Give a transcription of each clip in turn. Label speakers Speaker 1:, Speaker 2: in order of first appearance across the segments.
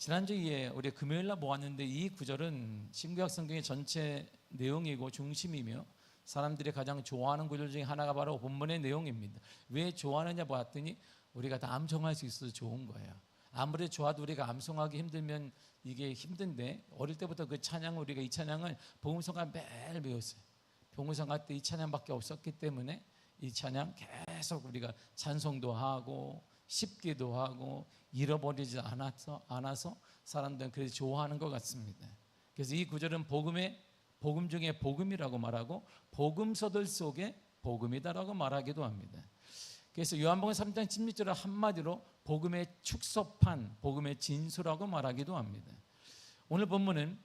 Speaker 1: 지난주에 우리 금요일 날 모았는데 이 구절은 신구약 성경의 전체 내용이고 중심이며 사람들이 가장 좋아하는 구절 중에 하나가 바로 본문의 내용입니다. 왜 좋아하느냐 봤더니 우리가 다 암송할 수 있어서 좋은 거예요. 아무리 좋아도 우리가 암송하기 힘들면 이게 힘든데, 어릴 때부터 그 찬양을, 우리가 이 찬양을 복음성가 매일 배웠어요. 복음성가 때 이 찬양밖에 없었기 때문에 이 찬양 계속 우리가 찬송도 하고 쉽기도 하고 잃어버리지 않아서 사람들은 그래서 좋아하는 것 같습니다. 그래서 이 구절은 복음 중에 복음이라고 말하고 복음서들 속에 복음이다라고 말하기도 합니다. 그래서 요한복음 3장 16절을 한마디로 복음의 축소판, 복음의 진수라고 말하기도 합니다. 오늘 본문은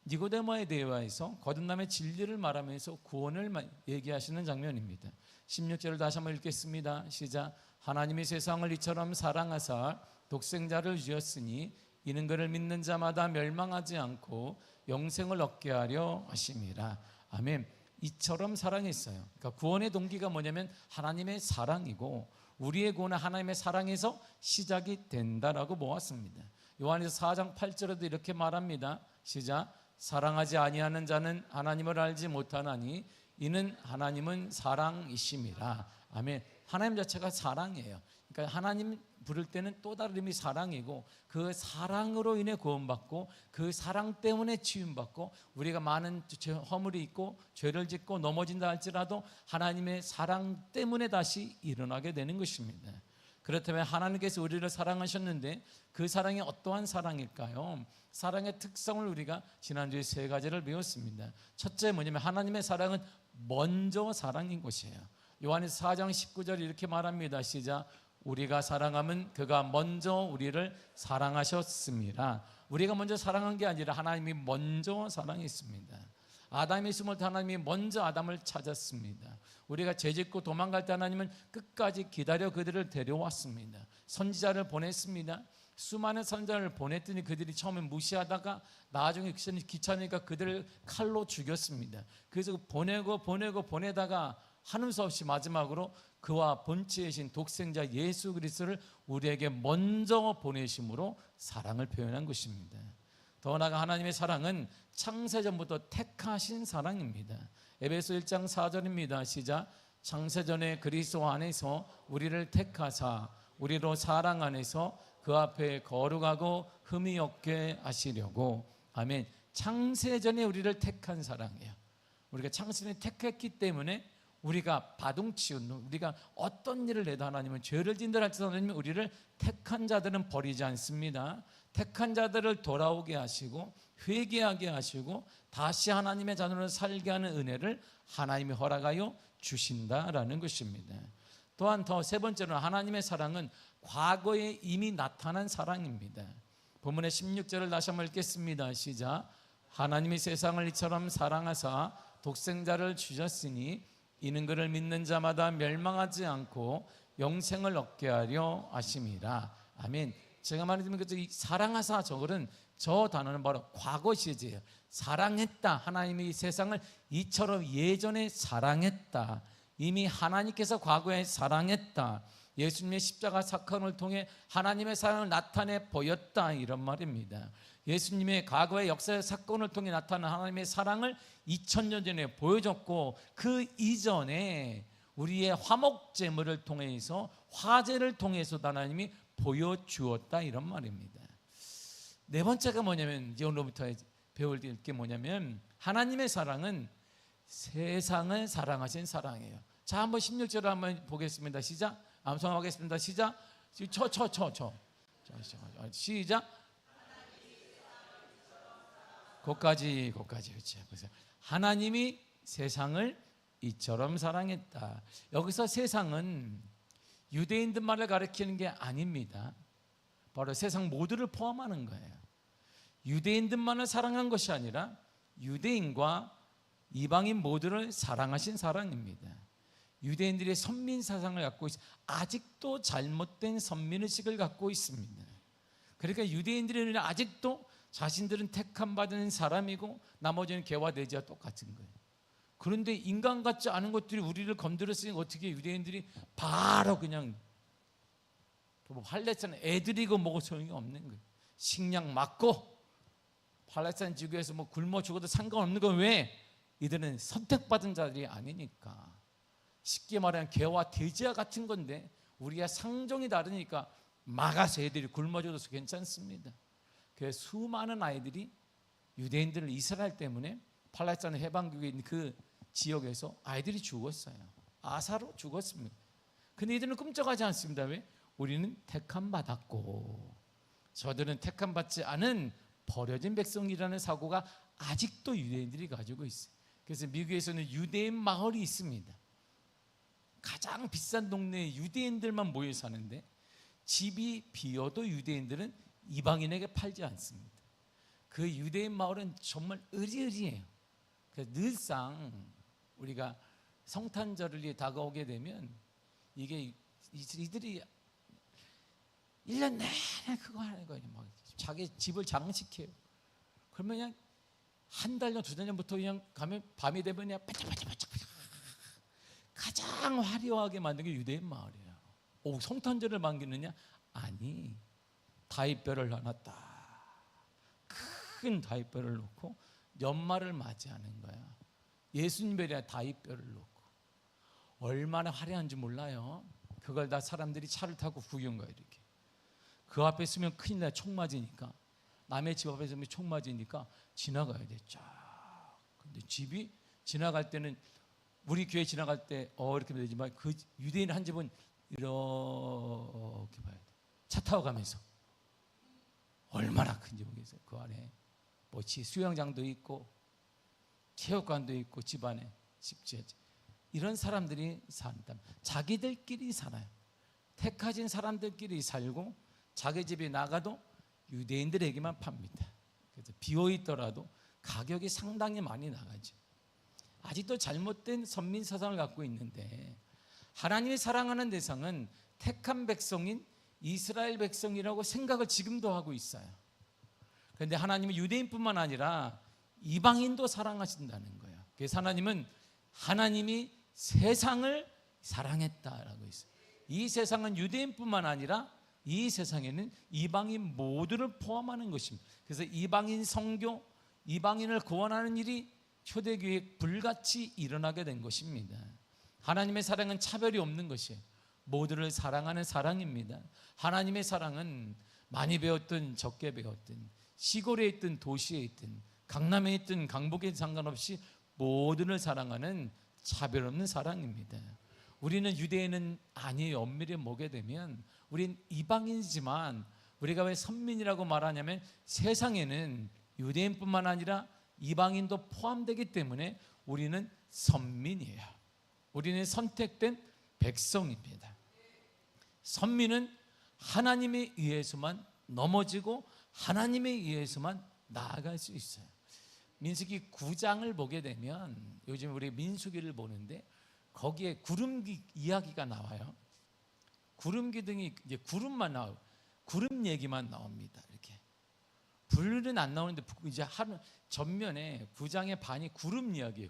Speaker 1: 니고데모의 대화에서 거듭남의 진리를 말하면서 구원을 얘기하시는 장면입니다. 16절을 다시 한번 읽겠습니다. 시작. 하나님이 세상을 이처럼 사랑하사 독생자를 주었으니 이는 그를 믿는 자마다 멸망하지 않고 영생을 얻게 하려 하심이라. 아멘. 이처럼 사랑했어요. 그러니까 구원의 동기가 뭐냐면 하나님의 사랑이고, 우리의 구원은 하나님의 사랑에서 시작이 된다라고 보았습니다. 요한에서 4장 8절에도 이렇게 말합니다. 시작. 사랑하지 아니하는 자는 하나님을 알지 못하나니 이는 하나님은 사랑이심이라. 아멘. 하나님 자체가 사랑이에요. 그러니까 하나님 부를 때는 또 다른 의미 사랑이고, 그 사랑으로 인해 구원받고 그 사랑 때문에 치유받고, 우리가 많은 허물이 있고 죄를 짓고 넘어진다 할지라도 하나님의 사랑 때문에 다시 일어나게 되는 것입니다. 그렇다면 하나님께서 우리를 사랑하셨는데 그 사랑이 어떠한 사랑일까요? 사랑의 특성을 우리가 지난주에 3가지를 배웠습니다. 첫째 뭐냐면 하나님의 사랑은 먼저 사랑인 것이에요. 요한에서 4장 19절 이렇게 말합니다. 시작. 우리가 사랑하면 그가 먼저 우리를 사랑하셨습니다. 우리가 먼저 사랑한 게 아니라 하나님이 먼저 사랑했습니다. 아담이 있을 때 하나님이 먼저 아담을 찾았습니다. 우리가 죄짓고 도망갈 때 하나님은 끝까지 기다려 그들을 데려왔습니다. 선지자를 보냈습니다. 수많은 선지자를 보냈더니 그들이 처음에 무시하다가 나중에 귀찮으니까 그들을 칼로 죽였습니다. 그래서 보내다가 한음 수 없이 마지막으로 그와 본체이신 독생자 예수 그리스도를 우리에게 먼저 보내심으로 사랑을 표현한 것입니다. 더 나아가 하나님의 사랑은 창세전부터 택하신 사랑입니다. 에베소 1장 4절입니다. 시작. 창세전에 그리스도 안에서 우리를 택하사 우리로 사랑 안에서 그 앞에 거룩하고 흠이 없게 하시려고. 아멘. 창세전에 우리를 택한 사랑이에요. 우리가 창세전에 택했기 때문에 우리가 바둥치운, 우리가 어떤 일을 해도 하나님은 죄를 짓는다 할지라도 하나님은 우리를 택한 자들은 버리지 않습니다. 택한 자들을 돌아오게 하시고 회개하게 하시고 다시 하나님의 자녀로 살게 하는 은혜를 하나님이 허락하여 주신다라는 것입니다. 또한 더 세 번째로는 하나님의 사랑은 과거에 이미 나타난 사랑입니다. 본문의 16절을 다시 한번 읽겠습니다. 시작. 하나님이 세상을 이처럼 사랑하사 독생자를 주셨으니 이는 그를 믿는 자마다 멸망하지 않고 영생을 얻게 하려 하심이라. 아멘. 제가 말해드리면 그 사랑하사, 저 단어는 바로 과거 시제예요. 사랑했다. 하나님이 세상을 이처럼 예전에 사랑했다. 이미 하나님께서 과거에 사랑했다. 예수님의 십자가 사건을 통해 하나님의 사랑을 나타내 보였다, 이런 말입니다. 예수님의 과거의 역사의 사건을 통해 나타난 하나님의 사랑을 2000년 전에 보여줬고, 그 이전에 우리의 화목제물을 통해서, 화제를 통해서도 하나님이 보여주었다, 이런 말입니다. 네 번째가 뭐냐면, 이제 오늘부터 배울 게 뭐냐면, 하나님의 사랑은 세상을 사랑하신 사랑이에요. 자, 한번 16절을 한번 보겠습니다. 시작. 암송하겠습니다. 시작. 시작. 거기까지 그렇죠. 그래서 하나님이 세상을 이처럼 사랑했다. 여기서 세상은 유대인들만을 가리키는 게 아닙니다. 바로 세상 모두를 포함하는 거예요. 유대인들만을 사랑한 것이 아니라 유대인과 이방인 모두를 사랑하신 사랑입니다. 유대인들이 선민 사상을 갖고 아직도 잘못된 선민의식을 갖고 있습니다. 그러니까 유대인들은 아직도 자신들은 택함 받은 사람이고 나머지는 개와 돼지와 똑같은 거예요. 그런데 인간 같지 않은 것들이 우리를 건드렸으니 어떻게 유대인들이 바로 그냥 할례처럼 애들이고 뭐고 소용이 없는 거예요. 식량 맞고 팔레스타인 지구에서 뭐 굶어 죽어도 상관없는 건 왜? 이들은 선택받은 자들이 아니니까. 쉽게 말하면 개와 돼지와 같은 건데 우리가 상종이 다르니까 막아서 애들이 굶어 죽어도 괜찮습니다. 그래서 수많은 아이들이 유대인들 이스라엘 때문에 팔레스타인 해방국에 있는 그 지역에서 아이들이 죽었어요. 아사로 죽었습니다. 근데 이들은 꿈쩍하지 않습니다. 왜? 우리는 택함 받았고 저들은 택함 받지 않은 버려진 백성이라는 사고가 아직도 유대인들이 가지고 있어요. 그래서 미국에서는 유대인 마을이 있습니다. 가장 비싼 동네에 유대인들만 모여 사는데 집이 비어도 유대인들은 이방인에게 팔지 않습니다. 그 유대인 마을은 정말 으리으리해요. 그래서 늘상 우리가 성탄절이 다가오게 되면 이게 이들이 1년 내내 그거 하는 거예요. 막 자기 집을 장식해요. 그러면 그냥 한 달년, 두 달 전부터 그냥 가면 밤이 되면 그냥 반짝반짝 가장 화려하게 만든 게 유대인 마을이에요. 오, 성탄절을 반기느냐? 아니, 다윗별을 놨다. 큰 다윗별을 놓고 연말을 맞이하는 거야. 예수님별이야 다윗별을 놓고. 얼마나 화려한지 몰라요. 그걸 다 사람들이 차를 타고 구경 가요. 이렇게 그 앞에 있으면 큰일 나요. 총 맞으니까. 남의 집 앞에 있으면 총 맞으니까 지나가야 돼. 쫙. 근데 집이 지나갈 때는 우리 교회 지나갈 때 이렇게 되지만 그 유대인 한 집은 이렇게 봐야 돼. 차 타고 가면서 얼마나 큰지 모르겠어요. 그 안에 뭐 수영장도 있고 체육관도 있고 집 안에 이런 사람들이 산다. 자기들끼리 살아요. 택하진 사람들끼리 살고 자기 집에 나가도 유대인들에게만 팝니다. 그래서 비어 있더라도 가격이 상당히 많이 나가죠. 아직도 잘못된 선민 사상을 갖고 있는데 하나님이 사랑하는 대상은 택한 백성인 이스라엘 백성이라고 생각을 지금도 하고 있어요. 그런데 하나님은 유대인뿐만 아니라 이방인도 사랑하신다는 거예요. 그래서 하나님은 하나님이 세상을 사랑했다라고 있어요. 이 세상은 유대인뿐만 아니라 이 세상에는 이방인 모두를 포함하는 것입니다. 그래서 이방인 선교, 이방인을 구원하는 일이 초대교회 불같이 일어나게 된 것입니다. 하나님의 사랑은 차별이 없는 것이에요. 모두를 사랑하는 사랑입니다. 하나님의 사랑은 많이 배웠든 적게 배웠든 시골에 있든 도시에 있든 강남에 있든 강북에 상관없이 모두를 사랑하는 차별 없는 사랑입니다. 우리는 유대인은 아니에요. 엄밀히 보게 되면 우린 이방인이지만 우리가 왜 선민이라고 말하냐면 세상에는 유대인뿐만 아니라 이방인도 포함되기 때문에 우리는 선민이에요. 우리는 선택된 백성입니다. 선민은 하나님에 의해서만 넘어지고 하나님에 의해서만 나아갈 수 있어요. 민수기 9장을 보게 되면 요즘 우리 민수기를 보는데 거기에 구름기 이야기가 나와요. 구름기둥이 이제 구름만 나와요. 구름 얘기만 나옵니다. 이렇게 불은 안 나오는데 이제 하루 전면에 9장의 반이 구름 이야기예요.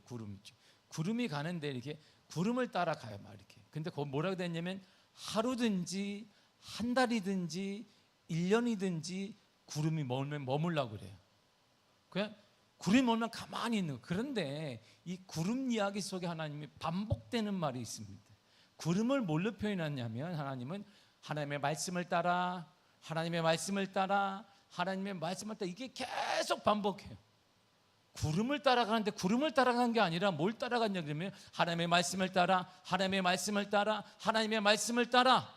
Speaker 1: 구름이 가는데 이렇게 구름을 따라가요. 막 이렇게. 근데 거기 뭐라고 됐냐면 하루든지 한 달이든지 1년이든지 구름이 머물라고 그래요. 그냥 구름이 머물면 가만히 있는 거예요. 그런데 이 구름 이야기 속에 하나님이 반복되는 말이 있습니다. 구름을 뭘로 표현하냐면 하나님은 하나님의 말씀을 따라 하나님의 말씀을 따라 하나님의 말씀을 따라 이게 계속 반복해요. 구름을 따라가는데 구름을 따라간 게 아니라 뭘 따라갔냐 그러면 하나님의 말씀을 따라 하나님의 말씀을 따라 하나님의 말씀을 따라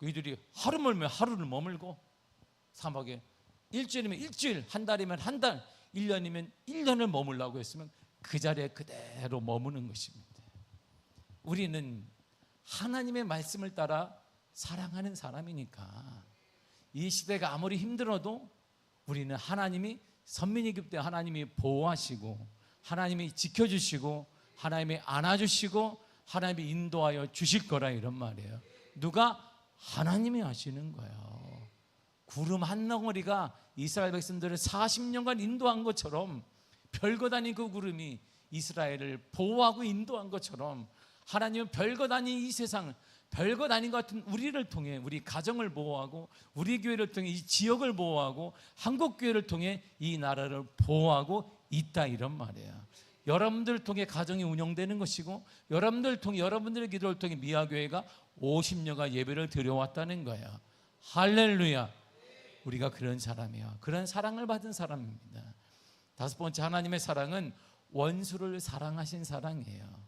Speaker 1: 이들이 하루 멀면 하루를 머물고 사막에 일주일이면 일주일 한 달이면 한 달 1년이면 1년을 머물라고 했으면 그 자리에 그대로 머무는 것입니다. 우리는 하나님의 말씀을 따라 사랑하는 사람이니까 이 시대가 아무리 힘들어도 우리는 하나님이 선민이기 때문에 하나님이 보호하시고 하나님이 지켜주시고 하나님이 안아주시고 하나님이 인도하여 주실 거라 이런 말이에요. 누가? 하나님이 하시는 거예요. 구름 한 덩어리가 이스라엘 백성들을 40년간 인도한 것처럼 별것 아닌 그 구름이 이스라엘을 보호하고 인도한 것처럼 하나님은 별것 아닌 이 세상을 별것 아닌 것 같은 우리를 통해 우리 가정을 보호하고 우리 교회를 통해 이 지역을 보호하고 한국 교회를 통해 이 나라를 보호하고 있다 이런 말이에요. 여러분들을 통해 가정이 운영되는 것이고 여러분들을 통해 여러분들의 기도를 통해 미아교회가 50년간 예배를 드려왔다는 거예요. 할렐루야. 우리가 그런 사람이야. 그런 사랑을 받은 사람입니다. 다섯 번째, 하나님의 사랑은 원수를 사랑하신 사랑이에요.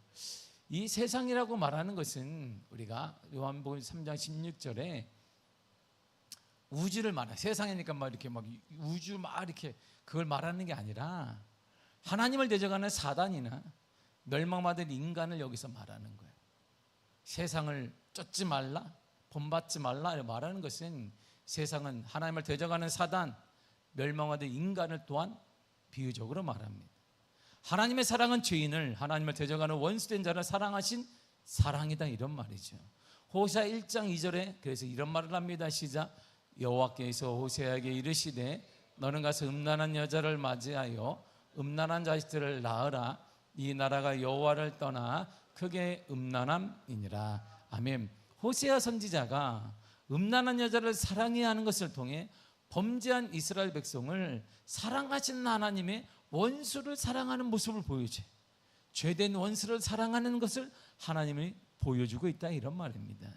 Speaker 1: 이 세상이라고 말하는 것은 우리가 요한복음 3장 16절에 우주를 말해. 세상이니까 막 이렇게 막 우주 막 이렇게 그걸 말하는 게 아니라 하나님을 대적하는 사단이나 멸망받은 인간을 여기서 말하는 거예요. 세상을 쫓지 말라, 본받지 말라 말하는 것은 세상은 하나님을 대적하는 사단, 멸망받은 인간을 또한 비유적으로 말합니다. 하나님의 사랑은 죄인을, 하나님을 대적하는 원수된 자를 사랑하신 사랑이다 이런 말이죠. 호세아 1장 2절에 그래서 이런 말을 합니다. 시작. 여호와께서 호세아에게 이르시되 너는 가서 음란한 여자를 맞이하여 음란한 자식들을 낳으라. 이 나라가 여호와를 떠나 크게 음란함이니라. 아멘. 호세아 선지자가 음란한 여자를 사랑해야 하는 것을 통해 범죄한 이스라엘 백성을 사랑하신 하나님의 원수를 사랑하는 모습을 보여줘요. 죄된 원수를 사랑하는 것을 하나님이 보여주고 있다 이런 말입니다.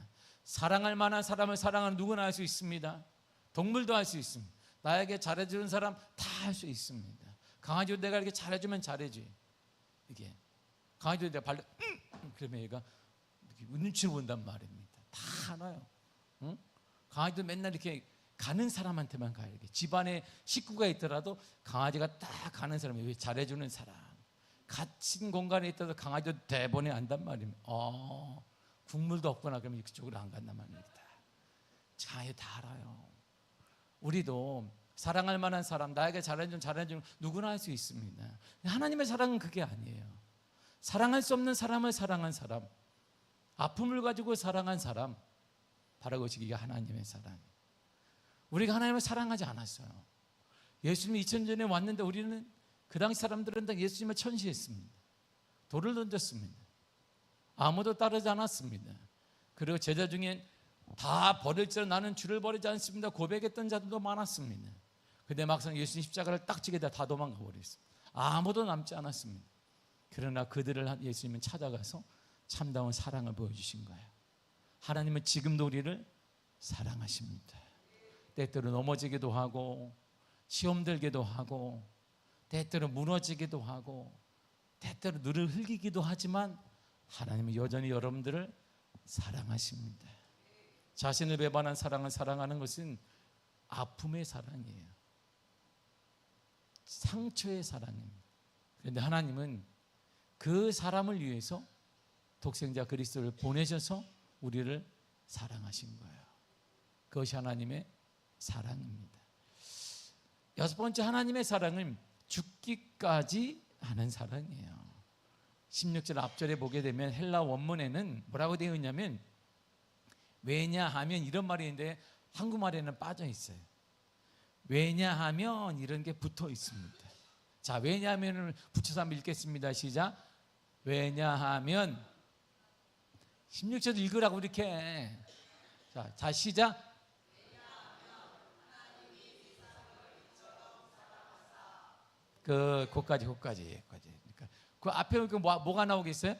Speaker 1: 사랑할 만한 사람을 사랑하는 누구나 할 수 있습니다. 동물도 할 수 있습니다. 나에게 잘해주는 사람 다 할 수 있습니다. 강아지도 내가 이렇게 잘해주면 잘해줘요. 이게 강아지도 내가 발로 그러면 얘가 눈치를 본단 말입니다. 다 알아요. 응? 강아지도 맨날 이렇게 가는 사람한테만 가요. 이렇게 집안에 식구가 있더라도 강아지가 딱 가는 사람이 왜 잘해주는 사람. 갇힌 공간에 있다도 강아지도 대본에 안단 말입니다. 국물도 없거나 그러면 그쪽으로 안 간단 말입니다. 자, 다 알아요. 우리도 사랑할 만한 사람, 나에게 잘해주는 누구나 할 수 있습니다. 하나님의 사랑은 그게 아니에요. 사랑할 수 없는 사람을 사랑한 사람, 아픔을 가지고 사랑한 사람, 바로 그것이 이게 하나님의 사랑이에요. 우리가 하나님을 사랑하지 않았어요. 예수님이 2000년 전에 왔는데 우리는 그 당시 사람들은 다 예수님을 천시했습니다. 돌을 던졌습니다. 아무도 따르지 않았습니다. 그리고 제자 중에 다 버릴지라 나는 주를 버리지 않습니다 고백했던 자들도 많았습니다. 근데 막상 예수님 십자가를 딱 지게 다 도망가 버렸습니다. 아무도 남지 않았습니다. 그러나 그들을 예수님은 찾아가서 참다운 사랑을 보여주신 거예요. 하나님은 지금도 우리를 사랑하십니다. 때때로 넘어지기도 하고 시험 들기도 하고 때때로 무너지기도 하고 때때로 눈을 흘기기도 하지만 하나님은 여전히 여러분들을 사랑하십니다. 자신을 배반한 사랑을 사랑하는 것은 아픔의 사랑이에요. 상처의 사랑입니다. 그런데 하나님은 그 사람을 위해서 독생자 그리스도를 보내셔서 우리를 사랑하신 거예요. 그것이 하나님의 사랑입니다. 여섯 번째, 하나님의 사랑은 죽기까지 하는 사랑이에요. 16절 앞절에 보게 되면 헬라 원문에는 뭐라고 되어 있냐면 왜냐하면 이런 말이 있는데 한국말에는 빠져 있어요. 왜냐하면 이런 게 붙어 있습니다. 자, 왜냐하면을 붙여서 한번 읽겠습니다. 시작. 왜냐하면 16절 읽으라고 이렇게. 자, 시작. 거기까지. 그러니까 그 앞에 뭐가 나오겠어요?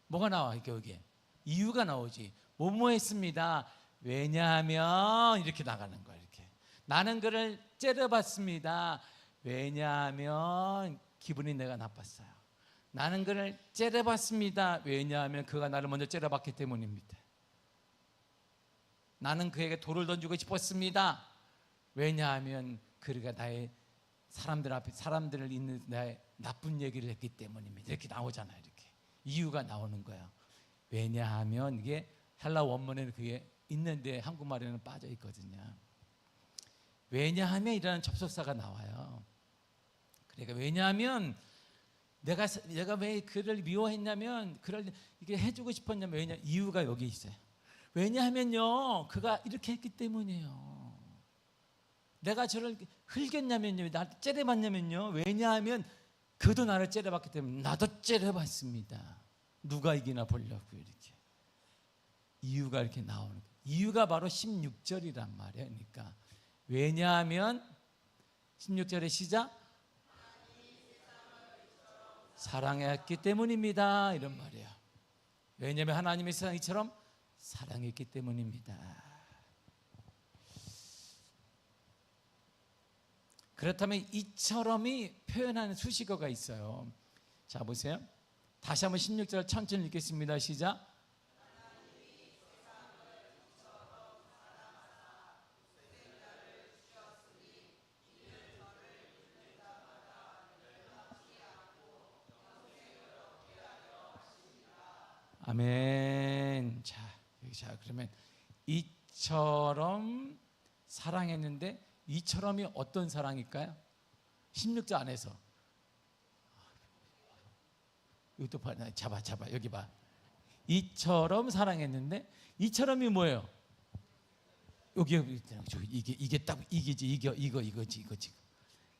Speaker 1: 뭐가 나와? 여기 이유가 나오지. 뭐뭐 했습니다. 왜냐하면 이렇게 나가는 거야. 이렇게 나는 그를 째려봤습니다. 왜냐하면 기분이 내가 나빴어요. 나는 그를 째려봤습니다. 왜냐하면 그가 나를 먼저 째려봤기 때문입니다. 나는 그에게 돌을 던지고 싶었습니다. 왜냐하면 그가 나의 사람들 앞에 사람들을 있는 나의 나쁜 얘기를 했기 때문입니다. 이렇게 나오잖아요. 이렇게 이유가 나오는 거예요. 왜냐하면 이게 헬라 원문에는 그게 있는데 한국말에는 빠져 있거든요. 왜냐하면이라는 접속사가 나와요. 그러니까 왜냐하면 내가 왜 그를 미워했냐면 그를 이게 해주고 싶었냐면 왜냐 이유가 여기 있어요. 왜냐하면요 그가 이렇게 했기 때문이에요. 내가 저를 흘겼냐면요, 나를 째려봤냐면요. 왜냐하면 그도 나를 째려봤기 때문에 나도 째려봤습니다. 누가 이기나 보려고 이렇게. 이유가 이렇게 나오는 거예요. 이유가 바로 16절이란 말이에요. 그러니까 왜냐하면 16절의 시작, 사랑했기 때문입니다, 이런 말이에요. 왜냐하면 하나님의 세상을 이처럼 사랑했기 때문입니다. 그렇다면 이처럼이 표현하는 수식어가 있어요. 자, 보세요. 다시 한번 16절 천천히 읽겠습니다. 시작. 아멘. 자, 그러면 이처럼 사랑했는데 이처럼이 어떤 사랑일까요? 16절 안에서 이것도 봐, 잡아 여기 봐. 이처럼 사랑했는데 이처럼이 뭐예요? 여기 이게 딱 이거지.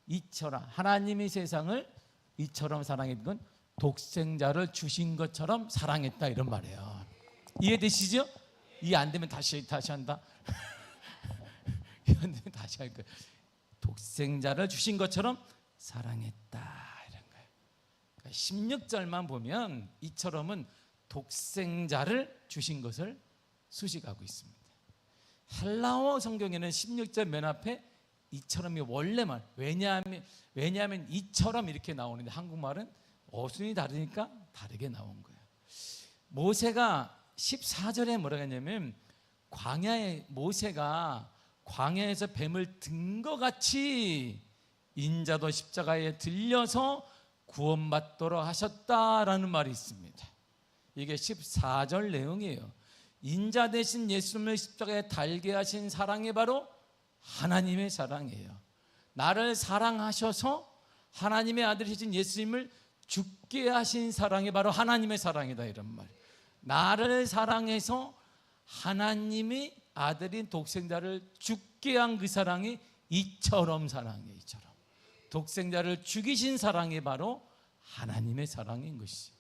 Speaker 1: 이처럼 하나님이 세상을 이처럼 사랑했던 건 독생자를 주신 것처럼 사랑했다, 이런 말이에요. 이해되시죠? 이해 안 되면 다시 한다. 이해 안 되면 다시 할 거예요. 독생자를 주신 것처럼 사랑했다, 이런 거예요. 그러니까 16절만 보면 이처럼은 독생자를 주신 것을 수식하고 있습니다. 헬라어 성경에는 16절 맨 앞에 이처럼이 원래 말, 왜냐하면 이처럼 이렇게 나오는데 한국말은 어순이 다르니까 다르게 나온 거예요. 모세가 14절에 뭐라고 했냐면 모세가 광야에서 뱀을 든 것 같이 인자도 십자가에 들려서 구원받도록 하셨다라는 말이 있습니다. 이게 14절 내용이에요. 인자 대신 예수님을 십자가에 달게 하신 사랑이 바로 하나님의 사랑이에요. 나를 사랑하셔서 하나님의 아들이신 예수님을 죽게 하신 사랑이 바로 하나님의 사랑이다, 이런 말. 나를 사랑해서 하나님이 아들인 독생자를 죽게 한 그 사랑이 이처럼 사랑이에요. 이처럼 독생자를 죽이신 사랑이 바로 하나님의 사랑인 것이죠.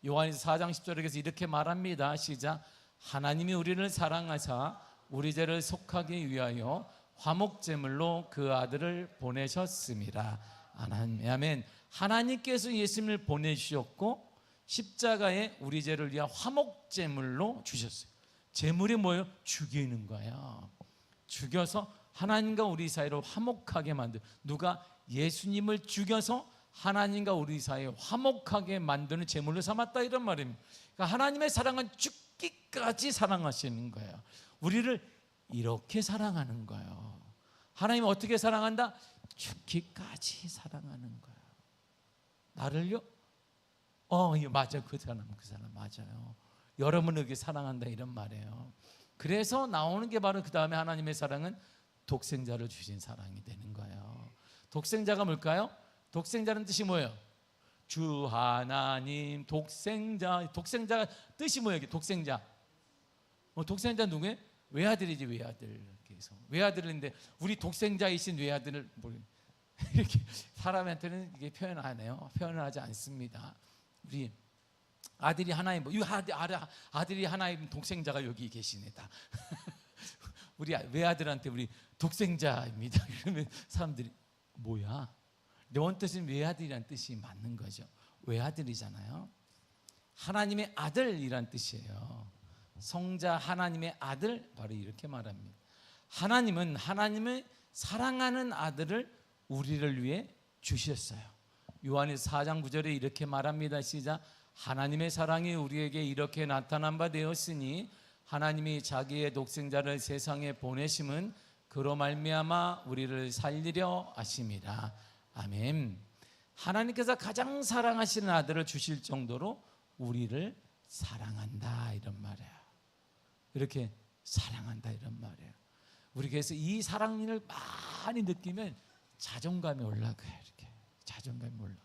Speaker 1: 요한일서 4장 10절에서 이렇게 말합니다. 시작. 하나님이 우리를 사랑하사 우리 죄를 속하기 위하여 화목제물로 그 아들을 보내셨습니다. 아멘. 하나님께서 예수님을 보내주셨고 십자가에 우리 죄를 위한 화목제물로 주셨어요. 제물이 뭐예요? 죽이는 거예요. 죽여서 하나님과 우리 사이를 화목하게 만들, 누가 예수님을 죽여서 하나님과 우리 사이에 화목하게 만드는 제물로 삼았다, 이런 말입니다. 그러니까 하나님의 사랑은 죽기까지 사랑하시는 거예요. 우리를 이렇게 사랑하는 거예요. 하나님은 어떻게 사랑한다? 죽기까지 사랑하는 거예요. 나를요? 맞아, 그 사람 맞아요. 여러분을 그렇게 사랑한다, 이런 말이에요. 그래서 나오는 게 바로 그 다음에 하나님의 사랑은 독생자를 주신 사랑이 되는 거예요. 독생자가 뭘까요? 독생자는 뜻이 뭐예요? 주 하나님 독생자. 독생자 뜻이 뭐예요? 독생자. 독생자 누구예요? 외아들이지, 외아들. 그래서 외아들인데 우리 독생자이신 외아들을 이렇게 사람한테는 이게 표현 안 해요. 표현을 하지 않습니다. 우리 아들이 하나님, 아들이 하나님 독생자가 여기 계시네 다. 우리 외아들한테 우리 독생자입니다. 그러면 사람들이 뭐야? 내 원뜻은 외아들이란 뜻이 맞는 거죠. 외아들이잖아요. 하나님의 아들이란 뜻이에요. 성자 하나님의 아들, 바로 이렇게 말합니다. 하나님은 하나님을 사랑하는 아들을 우리를 위해 주셨어요. 요한일서 4장 9절에 이렇게 말합니다. 시작. 하나님의 사랑이 우리에게 이렇게 나타난 바 되었으니 하나님이 자기의 독생자를 세상에 보내심은 그로 말미암아 우리를 살리려 하심이라. 아멘. 하나님께서 가장 사랑하시는 아들을 주실 정도로 우리를 사랑한다, 이런 말이에요. 이렇게 사랑한다, 이런 말이에요. 우리 그래서 이 사랑을 많이 느끼면 자존감이 올라가요. 이렇게 자존감이 올라가요.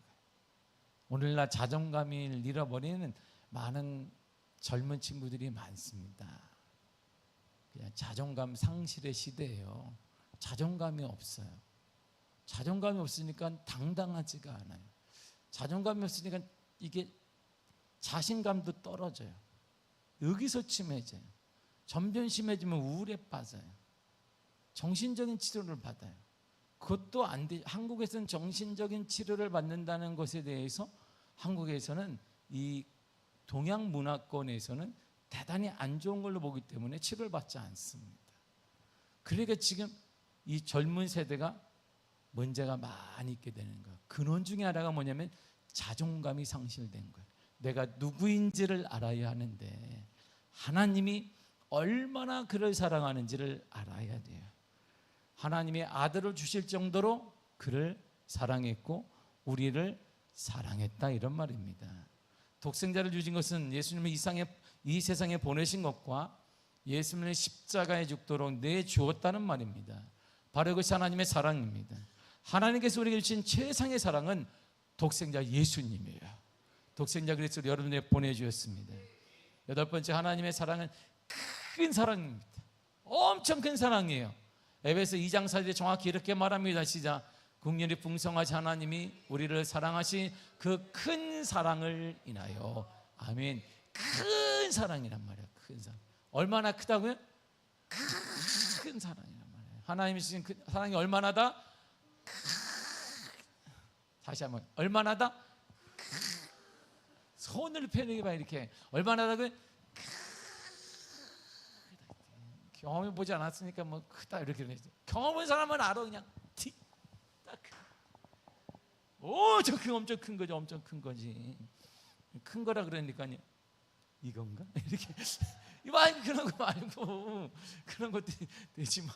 Speaker 1: 오늘날 자존감을 잃어버리는 많은 젊은 친구들이 많습니다. 그냥 자존감 상실의 시대예요. 자존감이 없어요. 자존감이 없으니까 당당하지가 않아요. 자존감이 없으니까 이게 자신감도 떨어져요. 여기서 침해져요. 점점 심해지면 우울에 빠져요. 정신적인 치료를 받아요. 그것도 안 돼. 한국에서는 정신적인 치료를 받는다는 것에 대해서 한국에서는 이 동양 문화권에서는 대단히 안 좋은 걸로 보기 때문에 치료를 받지 않습니다. 그러니까 지금 이 젊은 세대가 문제가 많이 있게 되는 거예요. 근원 중에 하나가 뭐냐면 자존감이 상실된 거예요. 내가 누구인지를 알아야 하는데 하나님이 얼마나 그를 사랑하는지를 알아야 돼요. 하나님의 아들을 주실 정도로 그를 사랑했고 우리를 사랑했다, 이런 말입니다. 독생자를 주신 것은 예수님을 이 세상에 보내신 것과 예수님을 십자가에 죽도록 내주었다는 말입니다. 바로 그것이 하나님의 사랑입니다. 하나님께서 우리에게 주신 최상의 사랑은 독생자 예수님이에요. 독생자 그리스도를 여러분에게 보내주셨습니다. 여덟 번째, 하나님의 사랑은 큰 사랑입니다. 엄청 큰 사랑이에요. 에베소 2장 4절에 정확히 이렇게 말합니다. 시작. 국률이 풍성하신 하나님이 우리를 사랑하신 그 큰 사랑을 인하여. 아멘. 큰 사랑이란 말이에요. 큰 사랑. 얼마나 크다고요? 큰 사랑이란 말이에요. 하나님이 주신 그 사랑이 얼마나 다? 다시 한번, 얼마나 다? 손을 펴내봐, 이렇게. 얼마나 다고요? 경험해 보지 않았으니까 뭐 크다 이렇게 되죠. 경험한 사람은 알아. 그냥 딱. 저 엄청 큰 거지, 엄청 큰 거지. 큰 거라 그러니까요. 이건가? 이렇게. 그런 거 말고 그런 것도 되지만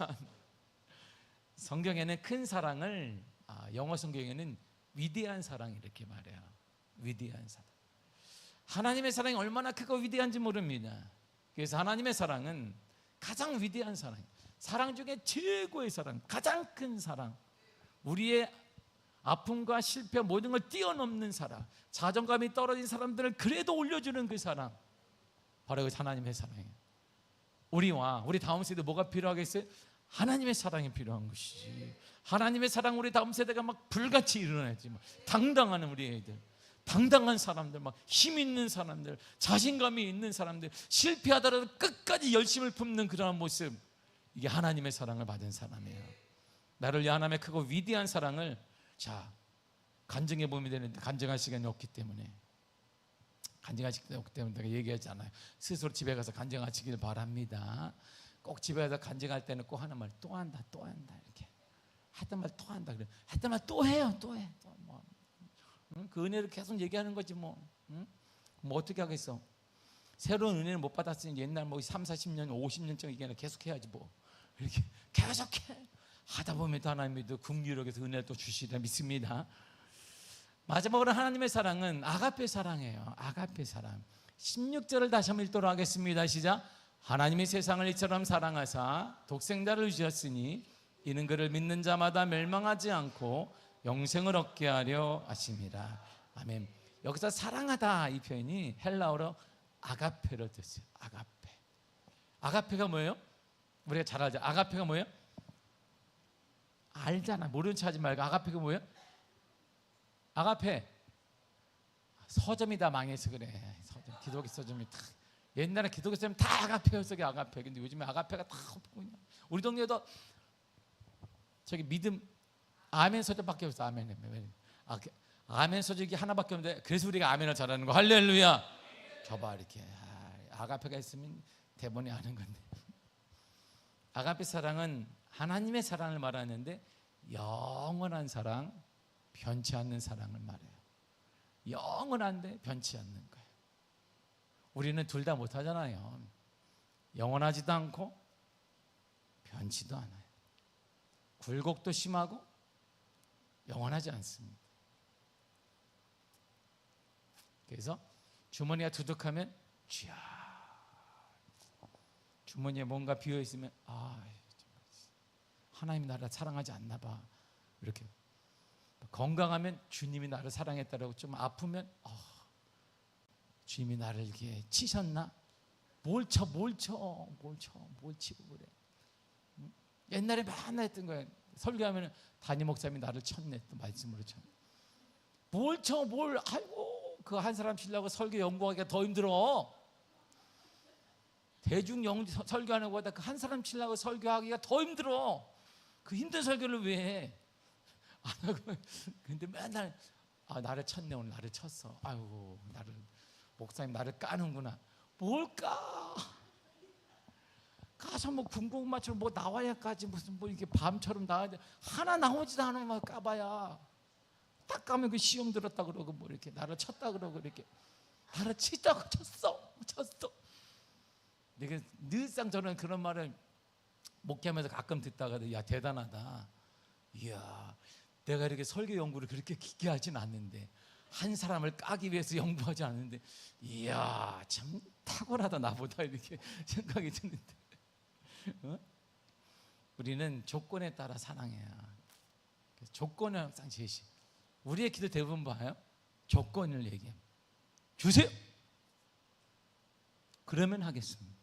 Speaker 1: 성경에는 큰 사랑을 영어 성경에는 위대한 사랑 이렇게 말해요. 위대한 사랑. 하나님의 사랑이 얼마나 크고 위대한지 모릅니다. 그래서 하나님의 사랑은 가장 위대한 사랑, 사랑 중에 최고의 사랑, 가장 큰 사랑, 우리의 아픔과 실패 모든 걸 뛰어넘는 사랑, 자존감이 떨어진 사람들을 그래도 올려주는 그 사랑, 바로 그 하나님의 사랑이에요. 우리 다음 세대 뭐가 필요하겠어요? 하나님의 사랑이 필요한 것이지. 하나님의 사랑, 우리 다음 세대가 막 불같이 일어나야지. 당당한 우리 애들, 당당한 사람들, 막 힘 있는 사람들, 자신감이 있는 사람들, 실패하더라도 끝까지 열심을 품는 그러한 모습, 이게 하나님의 사랑을 받은 사람이에요. 나를 위해 하나님의 크고 위대한 사랑을 간증해 보면 되는데 간증할 시간이 없기 때문에 내가 얘기하지 않아요. 스스로 집에 가서 간증하시길 바랍니다. 꼭 집에 가서 간증할 때는 꼭 하는 말, 또 한다 이렇게. 했던 말 또 한다 그래. 했던 말 또 해요, 또 해. 그 은혜를 계속 얘기하는 거지 뭐. 뭐 어떻게 하겠어? 새로운 은혜를 못 받았으니 옛날 뭐 3, 40년, 50년쯤 얘기하나 계속 해야지 뭐. 이렇게 계속해. 하다 보면 또 하나님이 또 긍휼하게서 은혜를 또 주시리라 믿습니다. 마지막으로 하나님의 사랑은 아가페 사랑이에요. 아가페 사랑. 16절을 다시 한번 읽도록 하겠습니다. 시작. 하나님이 세상을 이처럼 사랑하사 독생자를 주셨으니 이는 그를 믿는 자마다 멸망하지 않고 영생을 얻게 하려 하심이라. 아멘. 여기서 사랑하다 이 표현이 헬라어로 아가페로 됐어요. 아가페. 아가페가 뭐예요? 우리가 잘 알죠. 아가페가 뭐예요? 알잖아. 모르는 척 하지 말고. 아가페가 뭐예요? 아가페. 서점이 다 망해서 그래. 서점, 기독교 서점이 다. 옛날에 기독교 서점 다 아가페였어. 아가페. 근데 요즘에 아가페가 다 없고 그냥. 우리 동네에도 저기 믿음 아멘 서적밖에 없어. 아멘. 아멘 서적이 하나밖에 없는데 그래서 우리가 아멘을 잘하는 거. 할렐루야. 저봐 이렇게. 아가페가 있으면 대본이 아는 건데. 아가페 사랑은 하나님의 사랑을 말하는데 영원한 사랑, 변치 않는 사랑을 말해요. 영원한데 변치 않는 거예요. 우리는 둘 다 못하잖아요. 영원하지도 않고 변치도 않아요. 굴곡도 심하고 영원하지 않습니다. 그래서 주머니가 두둑하면 쥐야. 주머니에 뭔가 비어 있으면 하나님이 나를 사랑하지 않나 봐. 이렇게 건강하면 주님이 나를 사랑했다라고, 좀 아프면 주님이 나를 이렇게 치셨나? 뭘 치고 그래. 옛날에 맨날 했던 거예요. 설교하면 담임 목사님이 나를 쳤네. 또 말씀으로 쳤네. 아이고 그 한 사람 치려고 설교 연구하기가 더 힘들어. 대중 설교하는 것보다 그 한 사람 치려고 설교하기가 더 힘들어. 그 힘든 설교를 왜 해? 안 하고. 근데 맨날 나를 쳤네, 오늘 나를 쳤어. 아이고, 나를, 목사님 나를 까는구나. 뭘까? 가서 뭐 군고구마처럼 뭐 나와야까지 무슨 뭐 이렇게 밤처럼 나와야 돼. 하나 나오지도 않으면 까봐야. 딱 가면 그 시험 들었다 그러고 뭐 이렇게 나를 쳤다 그러고 이렇게 나를 치자고 쳤어. 내가 늘상 저는 그런 말을 목회하면서 가끔 듣다가도 야 대단하다. 이야, 내가 이렇게 설교 연구를 그렇게 깊게 하진 않는데, 한 사람을 까기 위해서 연구하지 않는데, 이야 참 탁월하다 나보다, 이렇게 생각이 드는데, 우리는 조건에 따라 사랑해야. 조건을 항상 제시. 우리의 기도 대부분 봐요. 조건을 얘기합니다. 주세요. 그러면 하겠습니다.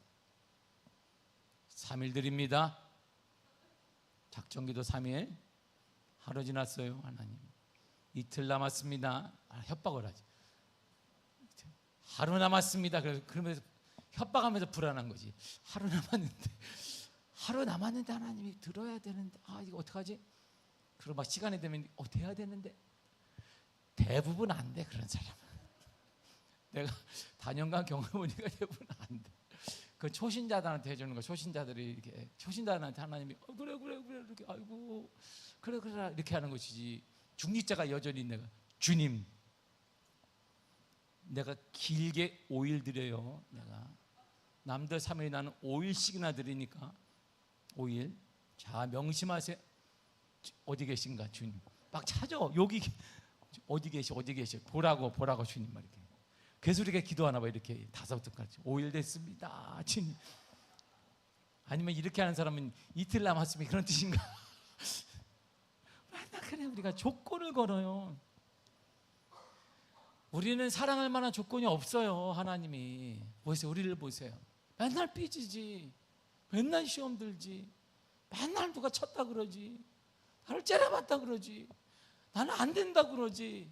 Speaker 1: 3일 드립니다. 작정기도 3일. 하루 지났어요. 하나님 이틀 남았습니다. 협박을 하지. 하루 남았습니다. 그러면서 협박하면서 불안한 거지. 하루 남았는데 하나님이 들어야 되는데, 이거 어떡하지? 그리고 막 시간이 되면 돼야 되는데. 대부분 안 돼, 그런 사람은. 내가 다년간 경험해보니까 대부분 안 돼. 그 초신자들한테 해주는 거, 초신자들이 이렇게, 초신자들한테 하나님이 그래 이렇게, 아이고 그래 이렇게 하는 것이지. 중직자가 여전히 내가 주님, 내가 길게 5일 드려요. 내가 남들 3일, 나는 5일씩이나 드리니까 5일. 자 명심하세요. 어디 계신가 주님. 막 찾아. 여기 어디 계셔 보라고 주님 말 이렇게. 그래서 우리가 기도하나 봐. 이렇게 5번까지 5일 됐습니다 주님. 아니면 이렇게 하는 사람은 이틀 남았으면 그런 뜻인가? 맨날 그래. 우리가 조건을 걸어요. 우리는 사랑할 만한 조건이 없어요. 하나님이 보세요. 우리를 보세요. 맨날 삐지지, 맨날 시험 들지, 맨날 누가 쳤다 그러지, 나를 째려봤다 그러지, 나는 안 된다 그러지,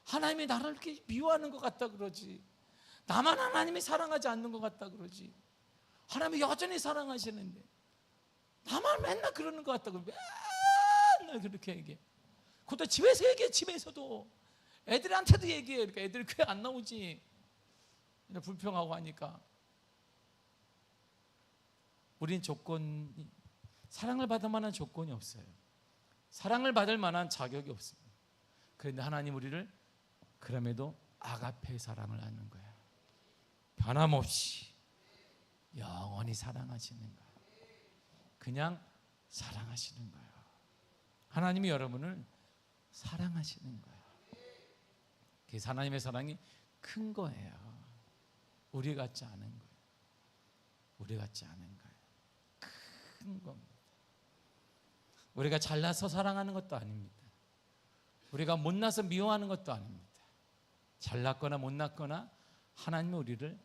Speaker 1: 하나님이 나를 이렇게 미워하는 것 같다 그러지, 나만 하나님이 사랑하지 않는 것 같다 그러지, 하나님이 여전히 사랑하시는데 나만 맨날 그러는 것 같다 그러지, 맨날 그렇게 얘기해. 그것도 집에서 얘기해. 집에서도 애들한테도 얘기해. 그러니까 애들이 교회 안 나오지, 불평하고 하니까. 우린 조건이, 사랑을 받을 만한 조건이 없어요. 사랑을 받을 만한 자격이 없습니다. 그런데 하나님 우리를 그럼에도 아가페 사랑을 하는 거예요. 변함없이 영원히 사랑하시는 거예요. 그냥 사랑하시는 거예요. 하나님이 여러분을 사랑하시는 거예요. 그래서 하나님의 사랑이 큰 거예요. 우리 같지 않은 거예요. 우리 같지 않은 거예요. 큰 겁니다. 우리가 잘나서 사랑하는 것도 아닙니다. 우리가 못나서 미워하는 것도 아닙니다. 잘났거나 못났거나 하나님은 우리를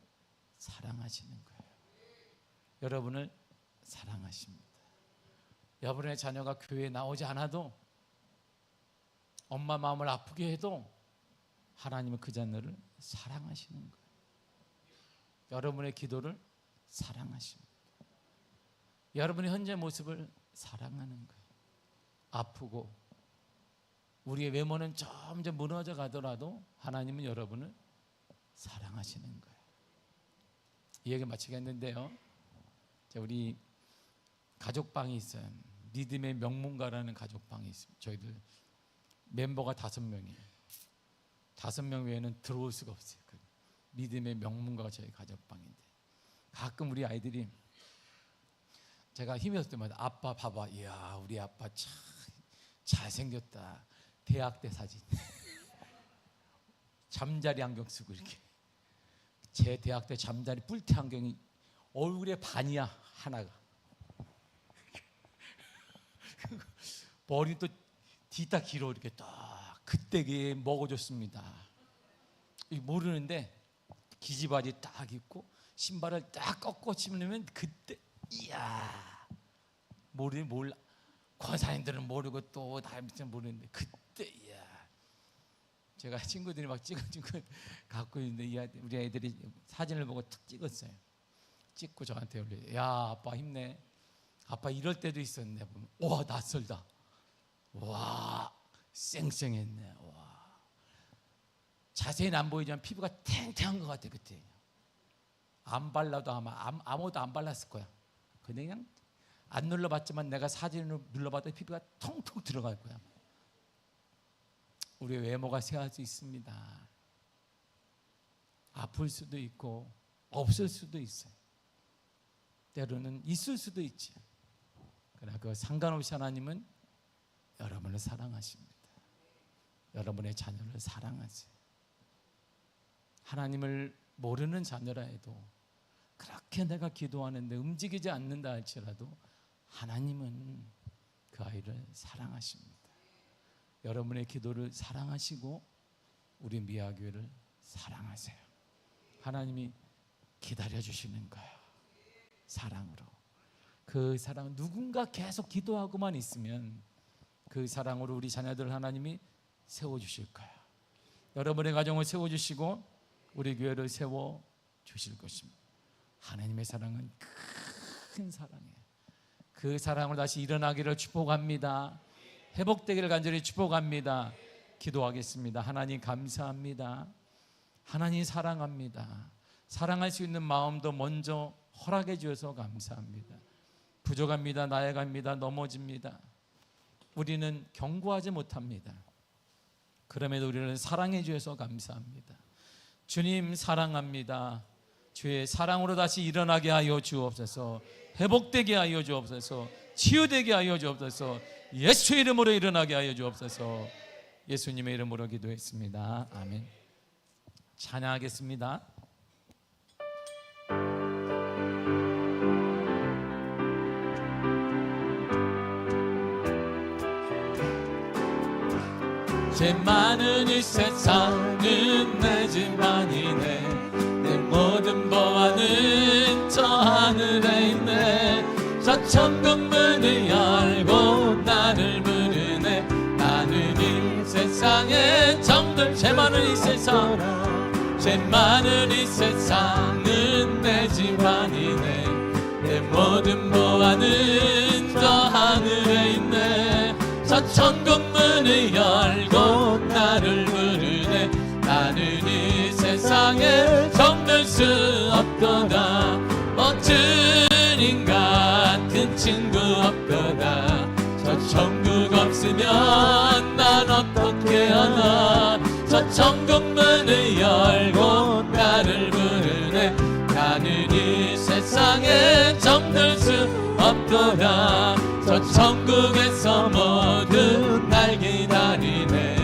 Speaker 1: 사랑하시는 거예요. 여러분을 사랑하십니다. 여러분의 자녀가 교회에 나오지 않아도, 엄마 마음을 아프게 해도 하나님은 그 자녀를 사랑하시는 거예요. 여러분의 기도를 사랑하십니다. 여러분의 현재 모습을 사랑하는 거예요. 아프고 우리의 외모는 점점 무너져 가더라도 하나님은 여러분을 사랑하시는 거예요. 이 얘기 마치겠는데요, 우리 가족방이 있어요. 믿음의 명문가라는 가족방이 있습니다. 저희들 멤버가 5명이에요. 5명 외에는 들어올 수가 없어요. 믿음의 명문가가 저희 가족방인데, 가끔 우리 아이들이, 제가 힘이 없을 때마다 아빠 봐봐, 이야 우리 아빠 참 잘생겼다. 대학 때 사진. 잠자리 안경 쓰고 이렇게. 제 대학 때 잠자리 뿔테 안경이 얼굴의 반이야, 하나가. 머리 또 뒤따 길어 이렇게 딱. 그때 먹어줬습니다. 모르는데 기지바지 딱 입고 신발을 딱 꺾어 신으면 그때, 이야 몰라. 권사님들은 모르고 또 다른 모르는데 그때, 이야. 제가 친구들이 막 찍은 거 갖고 있는데, 우리 애들이 사진을 보고 탁 찍었어요. 찍고 저한테 올려요. 야, 아빠 힘내. 아빠 이럴 때도 있었네. 보면 와, 낯설다. 와, 쌩쌩했네. 와, 자세히는 안 보이지만 피부가 탱탱한 것 같아. 그때 안 발라도 아마 아무도 안 발랐을 거야. 근데 그냥 안 눌러봤지만 내가 사진으로 눌러봤더니 피부가 통통 들어갈 거야. 우리의 외모가 새할 수 있습니다. 아플 수도 있고 없을 수도 있어요. 때로는 있을 수도 있지. 그러나 그 상관없이 하나님은 여러분을 사랑하십니다. 여러분의 자녀를 사랑하세요. 하나님을 모르는 자녀라 해도 그렇게 내가 기도하는데 움직이지 않는다 할지라도 하나님은 그 아이를 사랑하십니다. 여러분의 기도를 사랑하시고 우리 미아교회를 사랑하세요. 하나님이 기다려주시는 거예요. 사랑으로. 그 사랑, 누군가 계속 기도하고만 있으면 그 사랑으로 우리 자녀들 하나님이 세워주실 거예요. 여러분의 가정을 세워주시고 우리 교회를 세워주실 것입니다. 하나님의 사랑은 큰 사랑이에요. 그 사랑을 다시 일어나기를 축복합니다. 회복되기를 간절히 축복합니다. 기도하겠습니다. 하나님 감사합니다. 하나님 사랑합니다. 사랑할 수 있는 마음도 먼저 허락해 주셔서 감사합니다. 부족합니다. 나아갑니다. 넘어집니다. 우리는 경고하지 못합니다. 그럼에도 우리를 사랑해 주셔서 감사합니다. 주님 사랑합니다. 주의 사랑으로 다시 일어나게 하여 주옵소서. 회복되게 하여 주옵소서. 치유되게 하여 주옵소서. 예수의 이름으로 일어나게 하여 주옵소서. 예수님의 이름으로 기도했습니다. 아멘. 찬양하겠습니다. 죄 많은 이 세상은 내 집안이네. 내 모든 보안은 저 하늘에 있네. 저 천국 문을 열고 나를 부르네. 나는 이 세상에 정들. 죄 많은 이 세상, 죄 많은 이 세상은 내 집안이네. 내 모든 보안은 저 하늘에 있네. 저 천국 문을 열고 나를 부르네. 나는 이 세상에 정들 수 없도다. 주님 같은 친구 없도다. 저 천국 없으면 난 어떻게 하나. 저 천국 문을 열고 나를 부르네. 나는 이 세상에 정들 수 없도다. 저 천국에서 모두 날 기다리네.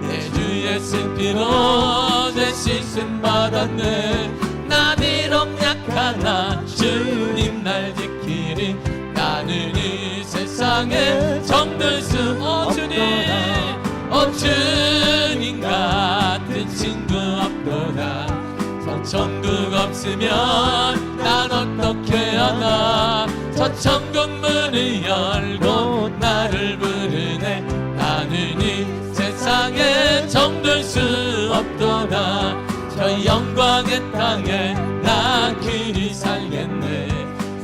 Speaker 1: 내 주 예수 피로 내 씻음 받았네. 나 비록 약하나 주님 날 지키리. 나는 이 세상에 정들 수 주님 같은 친구 없도다. 저 천국 없으면 난 어떻게 하나. 저 천국 문을 열고 나를 부르네. 나는 이 세상에 정들 수 없도다. 저 영광의 땅에 나 길이 살겠네.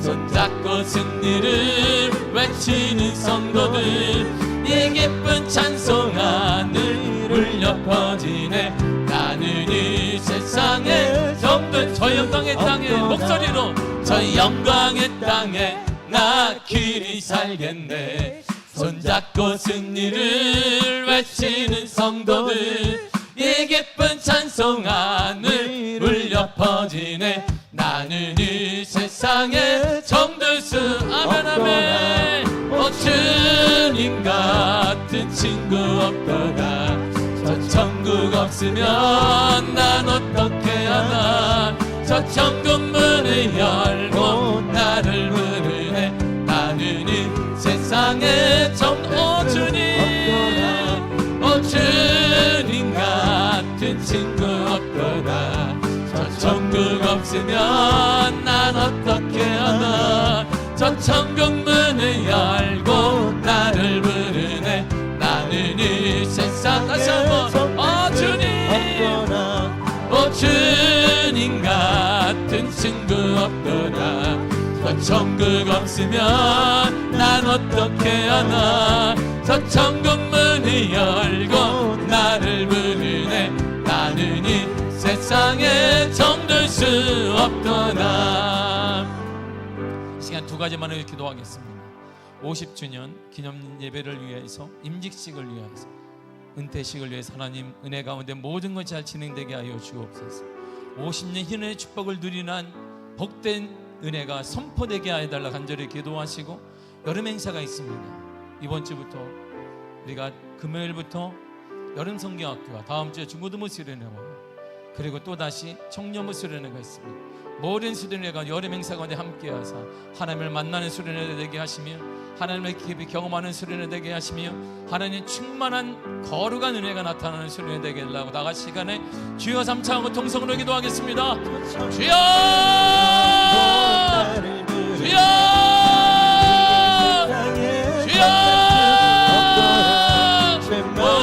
Speaker 1: 손잡고 승리를 외치는 성도들. 이 기쁜 찬송 하늘 울려 퍼지네. 나는 이 세상에 정들. 저 영광의 땅에 목소리로. 저 영광의 땅에 나 길이 살겠네. 손잡고 승리를 외치는 성도들. 이 기쁜 찬송 하늘 울려 퍼지네. 나는 이 세상에 정들 수. 아멘 아멘. 주님 같은 친구 없도다. 저 천국 없으면 난 어떻게 하나. 저 천국 문을 열고 나를 부르네. 나는 이 세상에 주님 같은 친구 없도다. 저 천국 없으면 난 어떻게 하나. 저 천국 문을 열고 나를 부르네. 나는 이 세상 다시 한번 주님 같은 친구 없더라. 저 천국 없으면 난 어떻게 하나. 저 천국 문이 열고 나를 부르네. 나는 이 세상에 정들 수 없더라. 이 시간 두 가지만을 기도하겠습니다. 50주년 기념 예배를 위해서, 임직식을 위해서, 은퇴식을 위해서 하나님 은혜 가운데 모든 것이 잘 진행되게 하여 주옵소서. 50년 희년의 축복을 누리는 복된 은혜가 선포되게 하여달라 간절히 기도하시고, 여름 행사가 있습니다. 이번 주부터 우리가 금요일부터 여름 성경학교와 다음 주에 중고등부 수련회와 그리고 또다시 청년부 수련회가 있습니다. 모든 수련회가 여름 행사 가운데 함께하사 하나님을 만나는 수련회 되게 하시며, 하나님의 깊이 경험하는 수련회 되게 하시며, 하나님의 충만한 거룩한 은혜가 나타나는 수련회 되게 하려고 나갈 시간에 주여 삼창하고 통성으로 기도하겠습니다. 주여! 주여! 주여!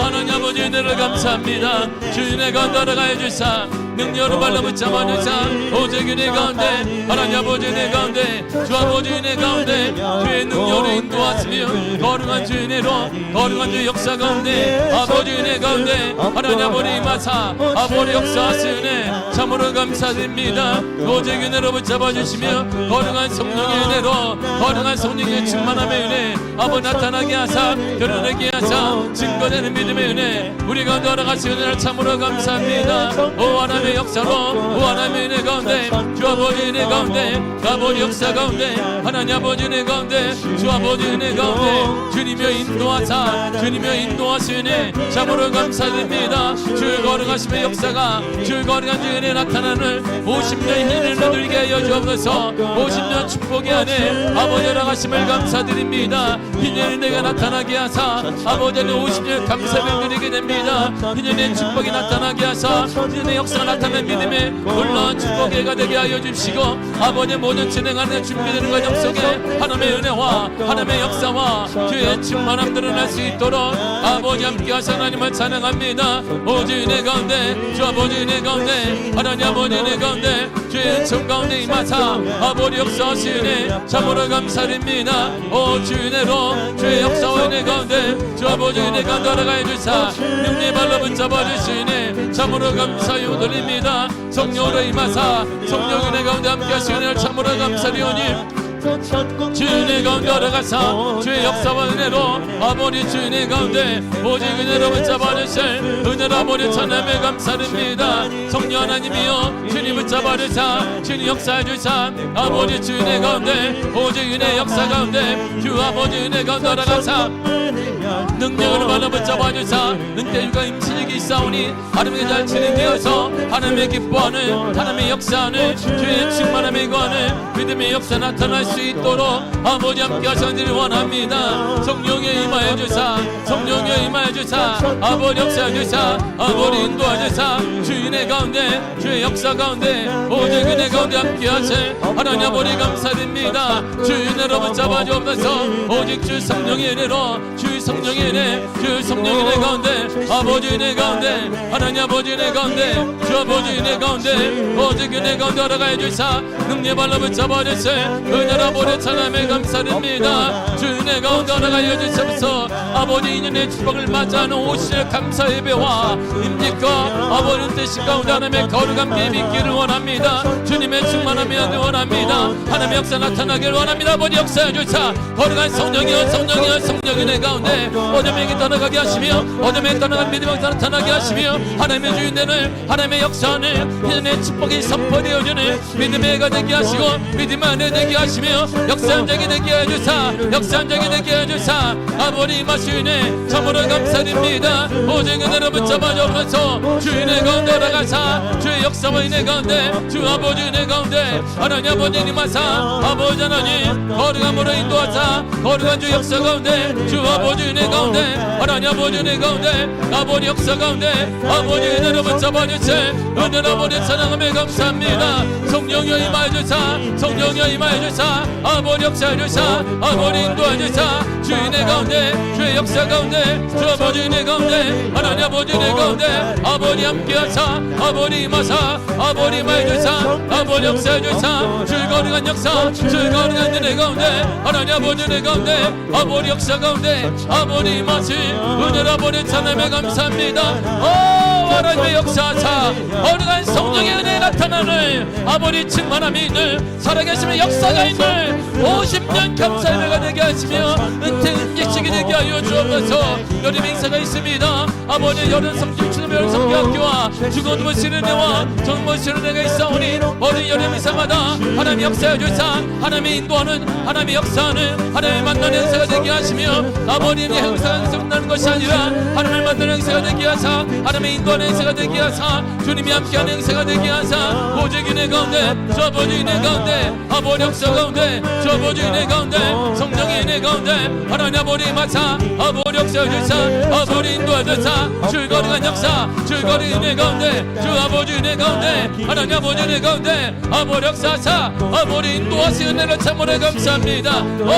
Speaker 1: 하나님 아버지 은혜를 감사합니다. 주의 은혜 가운데 걸어가여 주사 능력으로 발로 붙잡아 주사 오직 은혜 가운데 하나님 아버지 은혜 가운데 주 아버지 은혜 가운데 주의 능력으로 인도하시며 거룩한 주의 은혜로 거룩한 주의 역사 가운데 아버지 은혜 가운데 하나님 아버지 임하사 아버지 역사하시네 참으로 감사드립니다. 오직 은혜로 붙잡아 주시며 거룩한 성령의 은혜로 거룩한 성령의 충만함의 은혜 아버지 나타나게 하사 드러내게 하사 증거되는 믿음의 은혜 우리 가운데 허락하신 은혜를 참으로 감사합니다. 오 하나님의 역사로 오 하나님의 은혜 가운데 주 아버지 은혜 가운데 아버지 역사 가운데 하나님 아버지 은혜 가운데 주 아버지 은혜 가운데 주님여 인도하사 주님여 인도하시네 참으로 감사드립니다. 주의 거룩하심의 역사가 주의 거룩한 주의 은혜 나타나는 50년 희년을 누리게 하여 주옵소서. 50년 축복의 안에 아버지 허락하심을 감사드립니다. 희년의 은혜가 나타나게 하사 아버지는 50년 감사를 누리게 됩니다. 희년의 축복이 나타나게 하사 희년의 역사가 나타나는 믿음의 놀라운 축복의 해가 되게 하여 주시고 아버지 모든 진행하는 준비되는 과정 속에 하나님의 은혜와 하나님의 역사와 주의 충만함 드러날 수 있도록 아버지 함께 하사 하나님을 찬양합니다. 오직 은혜 가운데 주 아버지 은혜 가운데 하나님 아버지 은혜 가운데 주의 은총 가운데 임하사 아버지 역사하시네 참으로 감사드립니다. 오 주 은혜로 주의 역사와 은혜 가운데 주 아버지 은혜 가운데 알아가여 주사 능력의 발로 붙잡아 주시네 참으로 감사요 드립니다. 성령으로 임하사 성령 은혜 가운데 함께 하시네 참으로 감사드리오니 주의 은혜 가운데 걸어가사 주의 역사와 은혜로 아버지 주의 은혜 가운데 오직 은혜로 붙잡아 주실 은혜로 아버지 찬양에 감사드립니다. 성령 하나님이여 주님 붙잡아 주사 주님 역사해 주사 아버지 주의 은혜 가운데 오직 은혜 역사 가운데 주 아버지 은혜 가운데 걸어가사 능력으로 발로 붙잡아 주사 은퇴유가 임신이 있사오니 하나님의 잘 진행되어서 하나님의 기뻐하는 하나님의 역사하는 주의 충만함의 거하는 믿음의 역사 나타날 수 있도록 아버지 함께 하시기를 원합니다. 성령에 임하여 주사 성령에 임하여 주사 아버지 역사해 주사 아버지 인도해 주사 주인의 가운데 주의 역사 가운데 오직 은혜 가운데 함께 하실 하나님 아버지 감사드립니다. 주의 은혜로 붙잡아 주옵소서. 오직 주 성령의 은혜로 주 성령의 은혜 주 성령의 은혜 가운데 아버지 은혜 가운데 하나님 아버지 은혜 가운데 주 아버지 은혜 가운데 오직 은혜 가운데 걸어가여 주사 능력 발로 붙잡아 주실 은혜로 아버지 찬양에 감사드립니다. 주 은혜 가운데 걸어가여 주셔서 아버지 인연의 축복을 맞이하는 50일 감사 예배와 임직과 아버지 은퇴식 가운데 하나님의 거룩한 비밀 있기를 원합니다. 주님의 충만함이 원합니다. 하나님의 역사 나타나기를 원합니다. 아버지 역사해 주사 거룩한 성령이여 성령이여 성령 은혜 가운데 어둠에게 떠나가게 하시며 어둠에 떠나간 믿음의 역사 나타나게 하시며 하나님의 주인되는 하나님의 역사는 희년의 축복이 선포되어지는 믿음의 해가 되게 하시고 믿음의 은혜 되게 하시며 역사함적이 되게 해주사 역사함적이 되게 해주사 아버지 임하시네 참으로 감사드립니다. 오직 은혜로 붙잡아 주옵소서. 주인의 가운데 올라가사 주의 역사와 은혜 가운데 주 아버지 은혜 가운데 하나님 아버지 임하사 아버지 하나님 거룩함으로 인도하사 거룩한 주 역사 가운데 주 아버지 은혜 가운데 하나님 아버지 은혜 가운데 아버지 역사 가운데 아버지 은혜로 붙잡아 주실 은혜로 아버지 사랑함에 감사합니다. 성령여 임하여 주사 성령여 임하여 주사 아버지 역사해 주사 아버지 인도해 주사 주인의 가운데 주의 역사 가운데 주 아버지 내 가운데 하나님 아버지 내 가운데 아버지 함께하사 아버지 임하사 아버지 임하여주사 아버지 역사해주사 주의 거룩한 역사 주의 거룩한 은혜 가운데 하나님 아버지 내 가운데 아버지 역사 가운데 아버지 임하시 은혜를 아버지 찬양에 감사합니다. 하나님의 역사하사 거룩한 성령의 은혜에 나타나는 아버지 충만함이 있는 살아계심의 역사가 있는 50년 감사의 배가 되게 하시며 은퇴 은기식이 되게 하여 주옵소서. 여름 행사가 있습니다. 아버지 여름 성지 추수별 성교학교와 죽은 모시는 애와 전 모시는 애가 있사오니 어린 여름 행사마다 하나님 역사해 주사 하나님의 인도하는 하나님의 역사하는 하나님의 만나는 행사가 되게 하시며 아버님의 행사가 끝나는 것이 아니라 하나님을 만나는 행사가 되게 하사 하나님의 인도하는 행사가 되게 하사 주님이 함께하는 행사가 되게 하사 오직 은혜 가운데 저 아버지 은혜 가운데 아버지 역사 가운데 저 아버지 은혜 가운데 성령의 은혜 가운데 하나님 아버지 마사 아버지 역사해 주사 아버지 인도해 주사 주 거룩한 역사 주 거룩한 은혜 가운데 주 아버지 은혜 가운데 하나님 아버지 은혜 가운데 아버지 역사하사 아버지 인도하신 은혜를 참으로 감사합니다. 오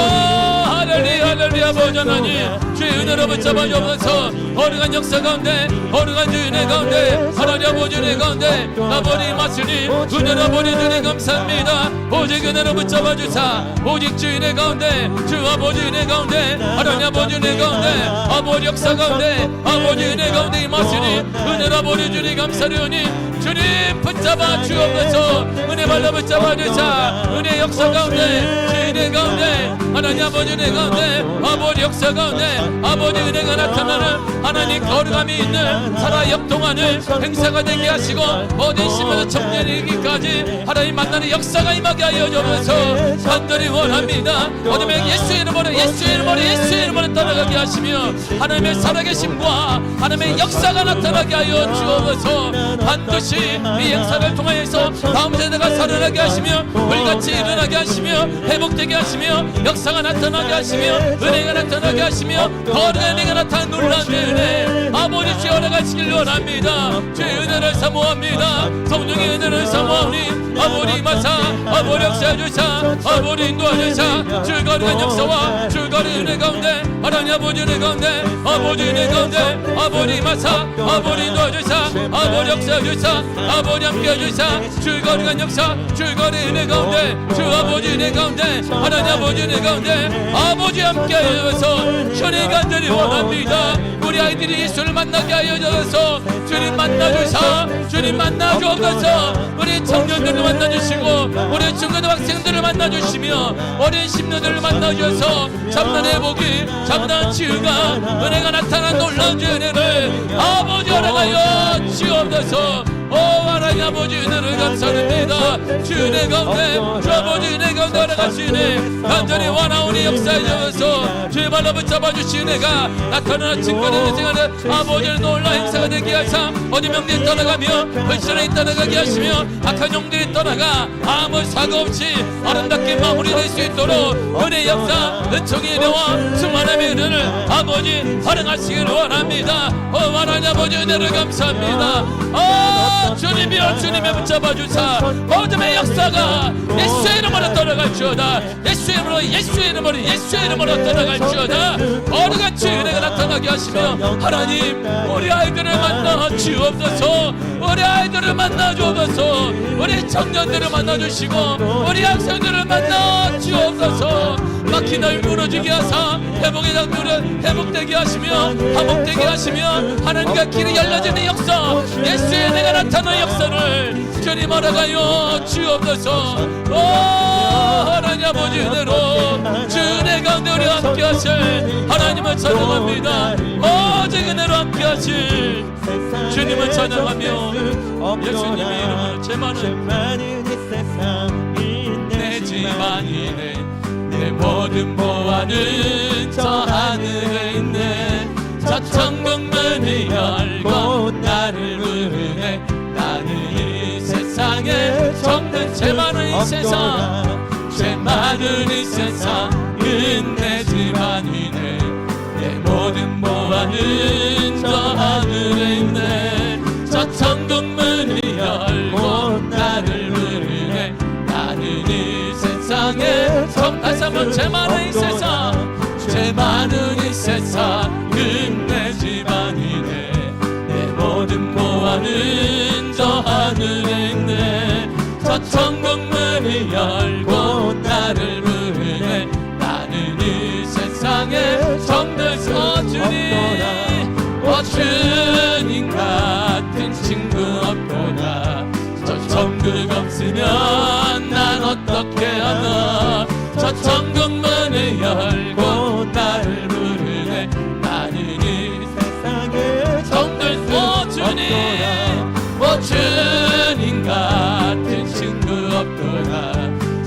Speaker 1: 할렐루야 할렐루야 아버지 하나님 주의 은혜로 붙잡아 주옵소서. 거룩한 역사 가운데 거룩한 주 은혜 가운데 하나님 아버지 은혜 가운데 아버지 마시니 은혜로 아버지 은혜 감사합니다. 오직 은혜로 붙잡아 주사 오직 주 은혜 가운데 주 아버지 은혜 가운데 하나님 아버지 은혜 가운데 아버지 역사 가운데 아버지 은혜 가운데 임하시니 은혜로 아버지 주님 감사리오니 주님 붙잡아 주옵소서. 은혜 발라 붙잡아 주사 은혜 역사 가운데 주 은혜 가운데 하나님 아버지 은혜 가운데 아버지 역사 가운데 아버지 은혜가 나타나는 하나님 거룩함이 있는 살아 역동하는 행사가 되게 하시고 모든 시민의 청년 이르기까지 하나님 만나는 역사가 임하게 하여 주옵소서. 간절히 원합니다. 어둠의 예수의 이름으로 예수의 이름으로 예수의 이름으로 따라가게 하시며 하나님의 살아계심과 하나님의 역사가 나타나게 하여 주옵소서. 반드시 이 행사를 통하여서 다음 세대가 살아나게 하시며 불같이 일어나게 하시며 회복되게 하시며 역사가 나타나게 하시며 은혜가 나타나게 하시며 거룩한 은혜가 나타난 놀라운 은혜 아버지 주여 허락하시길 원합니다. 주의 은혜를 사모합니다. 성령의 은혜를 사모하니 아버지 마사 아버지 역사해 주사 아버지 인도해 주사 주 거룩한 역사와 주 거룩한 은혜 가운데 하나님 아버지 은혜 가운데 아버지 은혜 가운데 아버지 마사 아버지 인도해 주사 아버지 역사해 주사 아버지 함께해 주사 주 거룩한 역사 주 거룩한 은혜 가운데 주 아버지 은혜 가운데 하나님 아버지 은혜 가운데 아버지 함께해 주셔서 주님 간절히 원합니다. 우리 아이들이 예수를 만나게 하여 주셔서 주님 만나주사 주님 만나주옵소서. 우리 청년들을 만나주시고 우리 중고등학생들을 만나주시며 어린 심녀들을 만나주셔서 잠난 회복이 잠난 치유가 은혜가 나타난 놀라운 은혜를 아버지 허락하여 주옵소서. 오 하나님 아버지 은혜를 감사드립니다. 주 은혜 가운데 주 아버지 은혜 가운데 허락하시네 간절히 원하오니 역사해 주셔서 주의 발로 붙잡아 주신 은혜가 나타나는 증거되는 생활을 아버지의 놀라운 행사가 되게 하사 어디 명들이 떠나가며 불신이 떠나가게 하시며 악한 영들이 떠나가 아무 사고 없이 아름답게 마무리될 수 있도록 은혜 역사 은총의 은혜와 수많은 은혜를 아버지 활용하시기를 원합니다. 오 하나님 아버지 은혜를 감사합니다. 주님이여 주님의 붙잡아 주사 어둠의 역사가 예수의 이름으로 떠나갈지어다 예수의 이름으로 예수의 이름으로 예수의 이름으로 떠나갈지어다 어느같이 은혜가 나타나게 하시며 하나님 우리 아이들을 만나 주옵소서. 우리 아이들을 만나 주옵소서. 우리 청년들을 만나 주시고 우리 학생들을 만나 주옵소서. 막힌 날 무너지게 하사 회복의 장면을 회복되게 하시며 화목되게 하시며 하나님과 길이 열려지는 역사 예수의 은혜가 나타나는 역사를 주님 허락하여 주옵소서. 오 하나님 아버지 은혜로 주 은혜 가운데 우리와 함께 하실 하나님을 찬양합니다. 오직 은혜로 함께 하실 주님을 찬양하며 예수님의 이름으로 제 많은 내 집안이네 내 모든 보화는 저 하늘에 있네 저 천국 문을 열고 나를 부르네 나는 이 세상에 정든 제 많은 이 세상 제 많은 이 세상은 내 집안이네 내 모든 보화는 저 하늘에 있네 저 천국 문을 열고 나를 부르네 나는 이 세상에 다시 한번 제 많은 이 세상 제 내 많은 이 세상은 내 집안이네. 내 모든 보화는 저 하늘에 있네. 저 천국 문이 열고 나를 부르네. 나는 이 세상에 정들 서주니 주님 같은 친구 없구나. 저 천국 없으면 난 어떻게 하나. 저 천국 문을 열고 나를 부르네. 나는 이 세상에 정들 서주니 주님 같은 친구 없구나.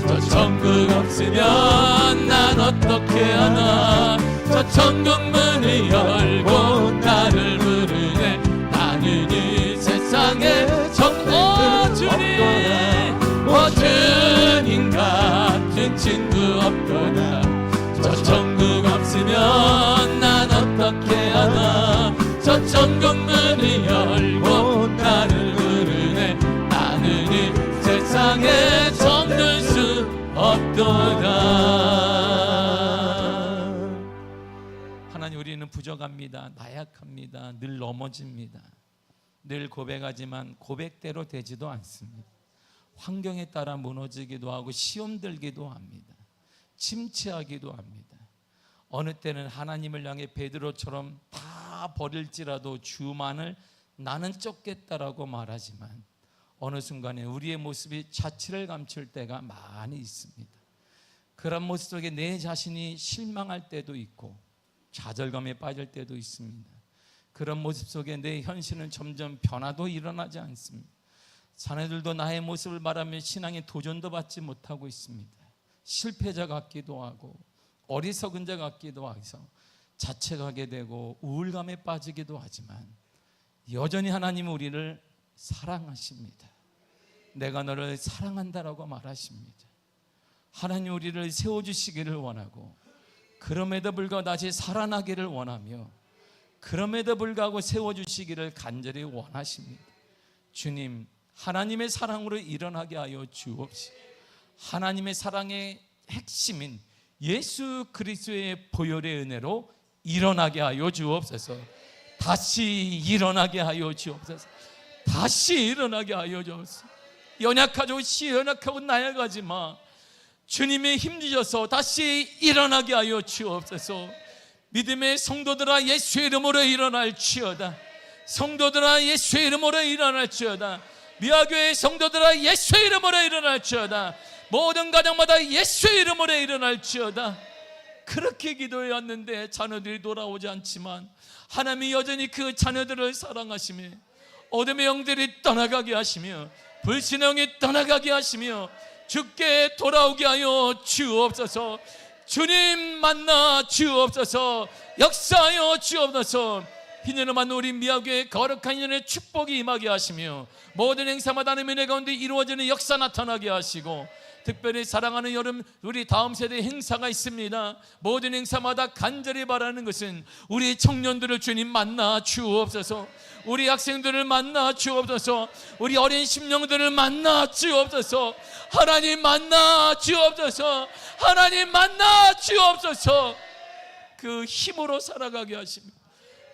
Speaker 1: 저 천국 없으면 난 어떻게 하나. 저 천국 문을 열고 나를 부르네. 나는 이 세상에 주님 같은 친구 없구나. 저 천국 없으면 난 어떻게 하나. 저 천국 문을 열고 나를 부르네. 나는 이 세상에 정들 수 없도다. 하나님, 우리는 부족합니다. 나약합니다. 늘 넘어집니다. 늘 고백하지만 고백대로 되지도 않습니다. 환경에 따라 무너지기도 하고 시험 들기도 합니다. 침체하기도 합니다. 어느 때는 하나님을 향해 베드로처럼 다 버릴지라도 주만을 나는 쫓겠다라고 말하지만 어느 순간에 우리의 모습이 자취를 감출 때가 많이 있습니다. 그런 모습 속에 내 자신이 실망할 때도 있고 좌절감에 빠질 때도 있습니다. 그런 모습 속에 내 현실은 점점 변화도 일어나지 않습니다. 자네들도 나의 모습을 말하면 신앙의 도전도 받지 못하고 있습니다. 실패자 같기도 하고 어리석은 자 같기도 해서 자책하게 되고 우울감에 빠지기도 하지만 여전히 하나님은 우리를 사랑하십니다. 내가 너를 사랑한다라고 말하십니다. 하나님 우리를 세워주시기를 원하고 그럼에도 불구하고 다시 살아나기를 원하며 그럼에도 불구하고 세워주시기를 간절히 원하십니다. 주님, 하나님의 사랑으로 일어나게 하여 주옵시고 하나님의 사랑의 핵심인 예수 그리스도의 보혈의 은혜로 일어나게 하여 주옵소서. 다시 일어나게 하여 주옵소서. 다시 일어나게 하여 주옵소서. 연약하고 나약하지 마. 주님의 힘 주셔서 다시 일어나게 하여 주옵소서. 믿음의 성도들아 예수의 이름으로 일어날지어다. 성도들아 예수의 이름으로 일어날지어다. 미아교회 성도들아 예수의 이름으로 일어날지어다. 모든 가정마다 예수의 이름으로 일어날지어다. 그렇게 기도해왔는데 자녀들이 돌아오지 않지만 하나님이 여전히 그 자녀들을 사랑하시며 어둠의 영들이 떠나가게 하시며 불신의 영이 떠나가게 하시며 주께 돌아오게 하여 주옵소서. 주님 만나 주옵소서. 역사하여 주옵소서. 희년을 맞는 우리 미아교회 거룩한 인연의 축복이 임하게 하시며 모든 행사마다 하나님의 은혜 가운데 이루어지는 역사 나타나게 하시고 특별히 사랑하는 여름 우리 다음 세대 행사가 있습니다. 모든 행사마다 간절히 바라는 것은 우리 청년들을 주님 만나 주옵소서. 우리 학생들을 만나 주옵소서. 우리 어린 심령들을 만나 주옵소서. 하나님 만나 주옵소서. 하나님 만나 주옵소서. 그 힘으로 살아가게 하십니다.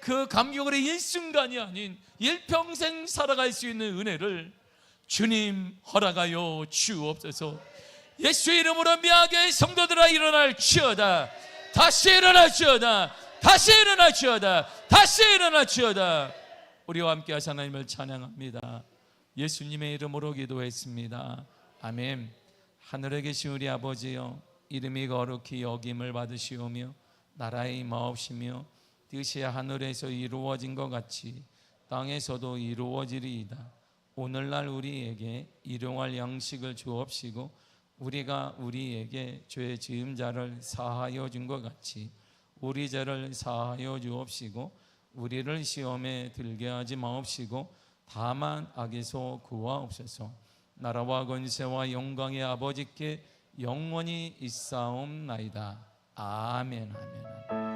Speaker 1: 그 감격으로 일순간이 아닌 일평생 살아갈 수 있는 은혜를 주님 허락하여 주옵소서. 예수의 이름으로 미아교회 성도들아 일어날지어다. 다시 일어날지어다. 다시 일어날지어다. 다시 일어날지어다. 우리와 함께 하신 하나님을 찬양합니다. 예수님의 이름으로 기도했습니다. 아멘. 하늘에 계신 우리 아버지여, 이름이 거룩히 여김을 받으시오며 나라의 임하옵시며 뜻이 하늘에서 이루어진 것 같이 땅에서도 이루어지리이다. 오늘날 우리에게 일용할 양식을 주옵시고 우리가 우리에게 죄 지은 자를 사하여 준 것 같이 우리 죄를 사하여 주옵시고 우리를 시험에 들게 하지 마옵시고 다만 악에서 구하옵소서. 나라와 권세와 영광의 아버지께 영원히 있사옵나이다. 아멘. 아멘.